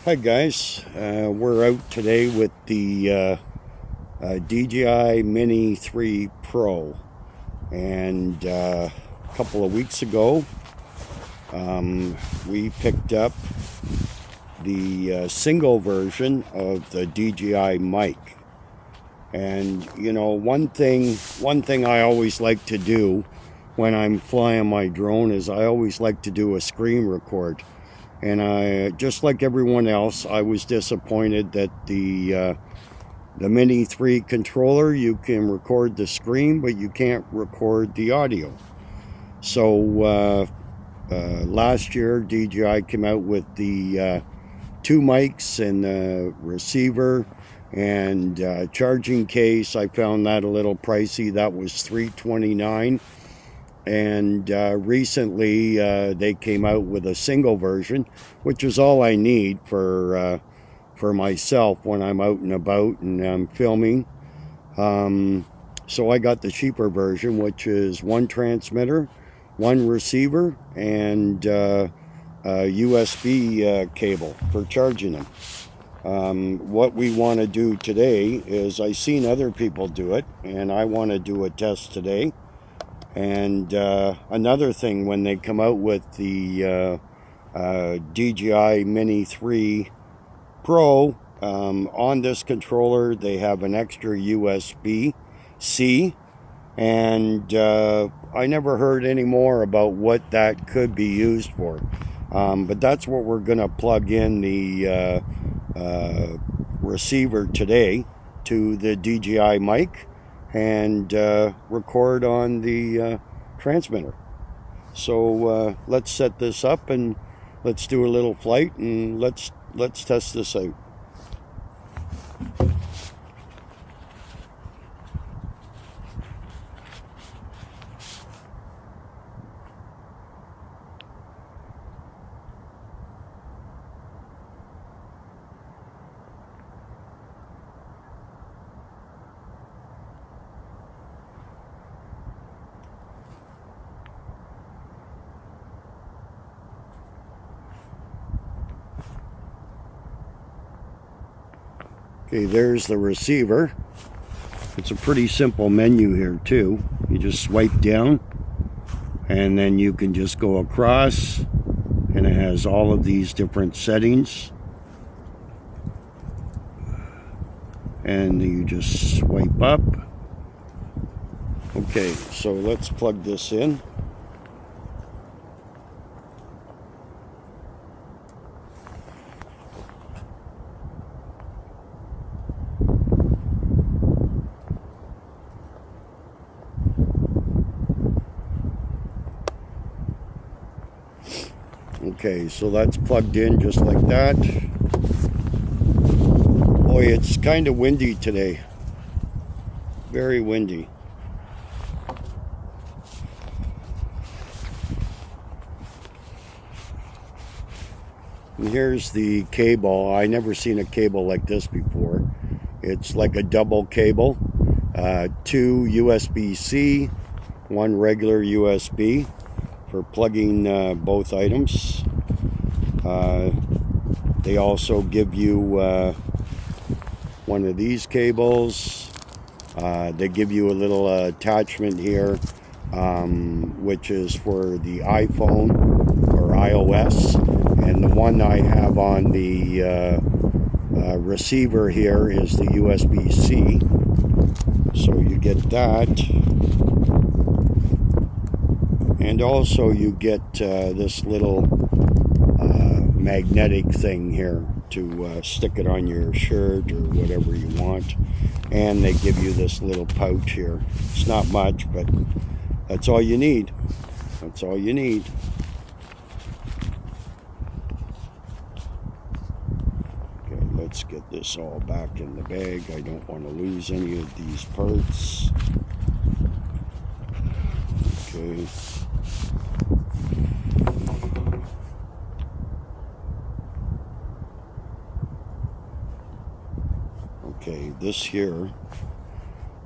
Hi guys, we're out today with the DJI Mini 3 Pro, and a couple of weeks ago we picked up the single version of the DJI mic. And you know, one thing I always like to do when I'm flying my drone is I always like to do a screen record. And I, just like everyone else, I was disappointed that the Mini 3 controller, you can record the screen, but you can't record the audio. So last year, DJI came out with the 2 mics and the receiver and charging case. I found that a little pricey. That was $329. And recently they came out with a single version, which is all I need for myself when I'm out and about and I'm filming. So I got the cheaper version, which is 1 transmitter, 1 receiver, and a USB cable for charging them. What we want to do today is, I've seen other people do it, and I want to do a test today. And another thing, when they come out with the DJI Mini 3 Pro, on this controller they have an extra USB-C, and I never heard any more about what that could be used for. But that's what we're going to plug in the receiver today to the DJI mic and record on the transmitter. So let's set this up and let's do a little flight, and let's test this out. Okay, there's the receiver. It's a pretty simple menu here too. You just swipe down and then you can just go across, and it has all of these different settings. And you just swipe up. Okay, so let's plug this in. Okay, so that's plugged in just like that. Boy, it's kind of windy today. Very windy. And here's the cable. I never seen a cable like this before. It's like a double cable. 2 USB-C, 1 regular USB for plugging both items. They also give you one of these cables. They give you a little attachment here, which is for the iPhone or iOS. And the one I have on the receiver here is the USB-C. So you get that. And also you get this little magnetic thing here to stick it on your shirt or whatever you want. And they give you this little pouch here. It's not much, but that's all you need. That's all you need. Okay, let's get this all back in the bag. I don't want to lose any of these parts. Okay. Okay, this here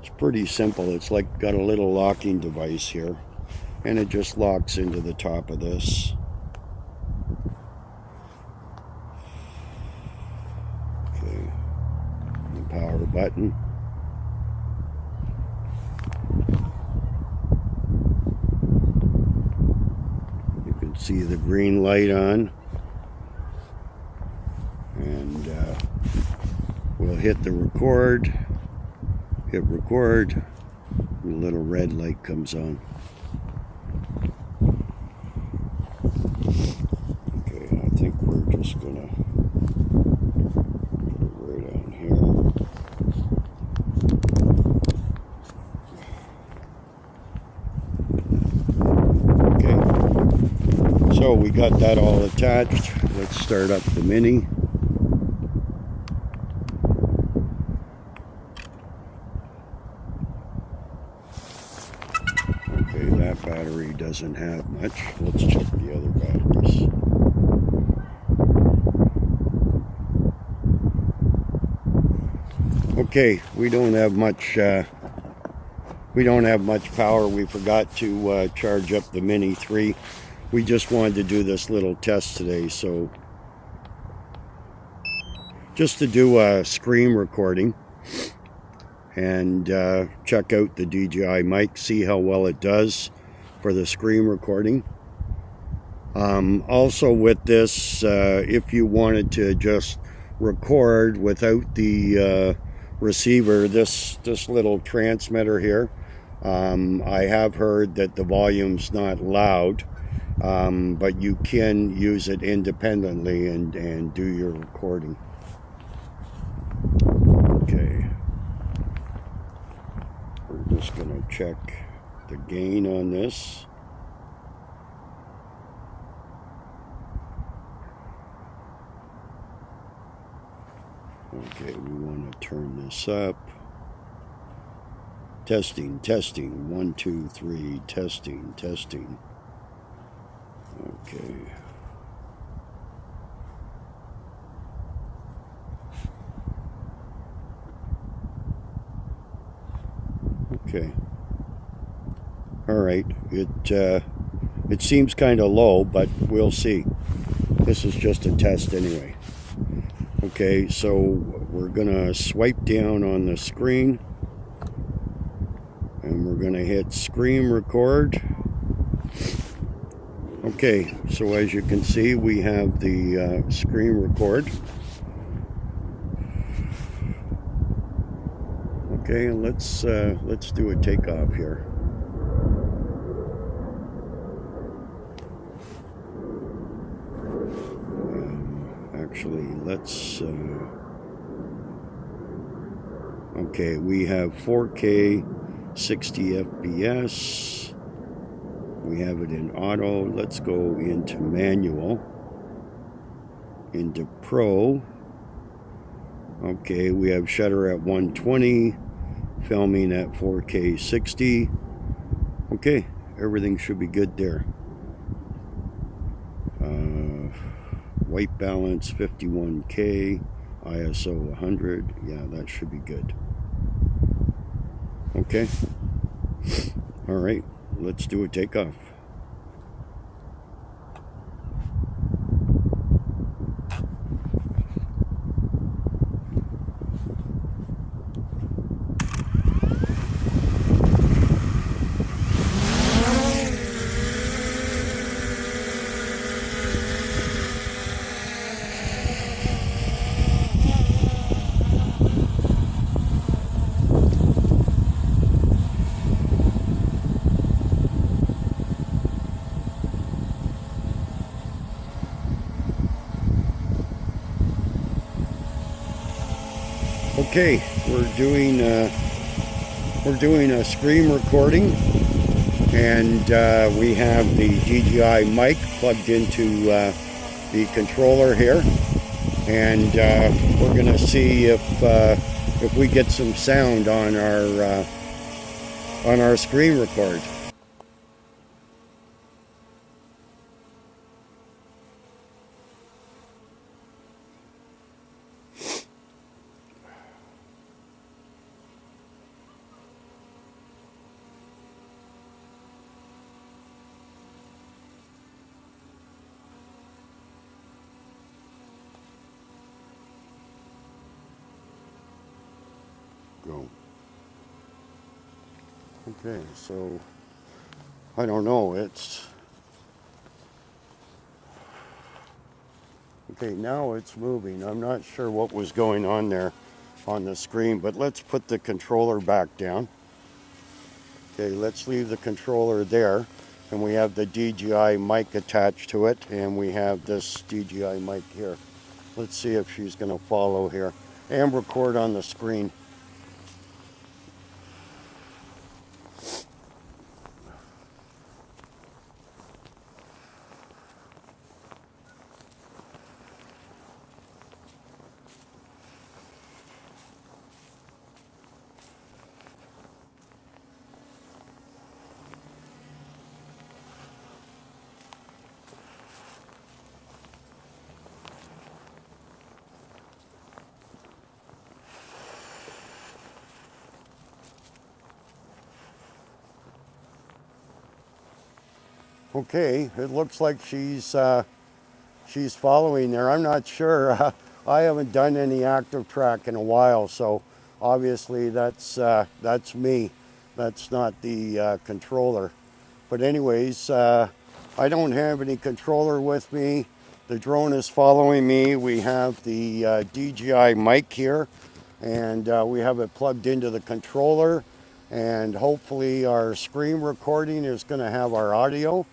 is pretty simple. It's like got a little locking device here, and it just locks into the top of this. button. You can see the green light on, and we'll hit the record, hit record, and the little red light comes on. Okay, I think we're just gonna put it right on here. Okay, so we got that all attached. Let's start up the Mini. Okay, that battery doesn't have much. Let's check the other batteries. Okay, we don't have much power. We forgot to charge up the Mini 3. We just wanted to do this little test today, so just to do a screen recording and check out the DJI mic, see how well it does for the screen recording. Also with this, if you wanted to just record without the receiver, this little transmitter here, I have heard that the volume's not loud, but you can use it independently and do your recording. Okay, we're just gonna check the gain on this. Okay, we want to turn this up. Testing, 1, 2, 3, testing. Okay. Okay. All right. It seems kind of low, but we'll see. This is just a test anyway. Okay, so we're gonna swipe down on the screen, and we're gonna hit screen record. Okay, so as you can see, we have the screen record. Okay, let's do a takeoff here. Actually, let's okay, we have 4K 60 FPS. We have it in auto. Let's go into manual, into pro. Okay, we have shutter at 120, filming at 4K 60. Okay, everything should be good there. White balance 51K, ISO 100. Yeah, that should be good. Okay. All right, let's do a takeoff. Okay, we're doing a screen recording, and we have the DJI mic plugged into the controller here, and we're going to see if we get some sound on our screen record. Okay, so I don't know, okay, now it's moving. I'm not sure what was going on there on the screen, but let's put the controller back down. Okay, let's leave the controller there, and we have the DJI mic attached to it, and we have this DJI mic here. Let's see if she's going to follow here and record on the screen. Okay, it looks like she's following there. I'm not sure. I haven't done any active track in a while, so obviously that's me. That's not the controller. But anyways, I don't have any controller with me. The drone is following me. We have the DJI mic here, and we have it plugged into the controller, and hopefully our screen recording is going to have our audio,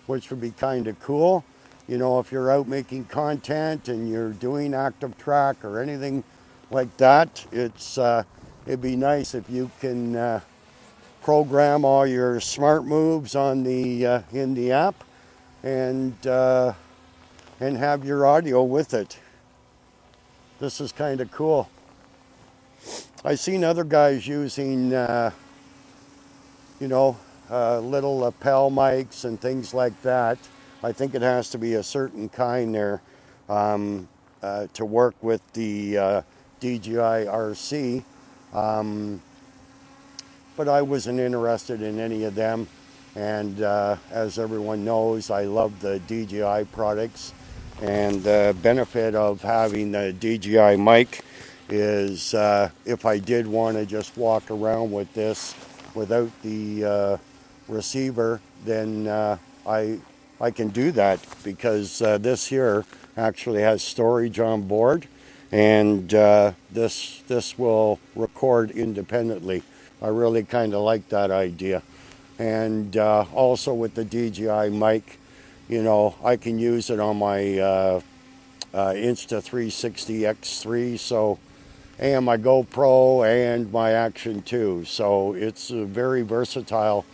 which would be kind of cool. You know, if you're out making content and you're doing active track or anything like that, it'd be nice if you can program all your smart moves on the in the app, and have your audio with it. This is kind of cool. I've seen other guys using little lapel mics and things like that. I think it has to be a certain kind there to work with the DJI RC. But I wasn't interested in any of them. And as everyone knows, I love the DJI products. And the benefit of having the DJI mic is if I did want to just walk around with this without the receiver, then I can do that, because this here actually has storage on board, and this will record independently. I really kind of like that idea. And also with the DJI mic, you know, I can use it on my Insta360 X3, so, and my GoPro and my Action 2. So it's a very versatile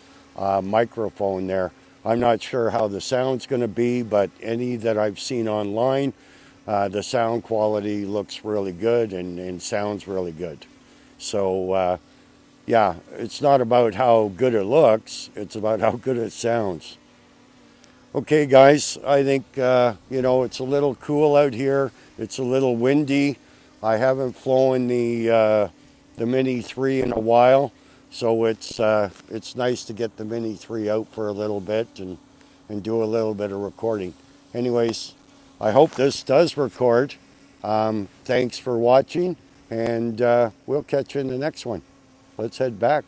microphone there. I'm not sure how the sound's going to be, but any that I've seen online, the sound quality looks really good and sounds really good. So yeah, it's not about how good it looks, it's about how good it sounds. Okay guys, I think it's a little cool out here. It's a little windy. I haven't flown the Mini 3 in a while, so it's nice to get the Mini 3 out for a little bit and do a little bit of recording. Anyways, I hope this does record. Thanks for watching, and we'll catch you in the next one. Let's head back.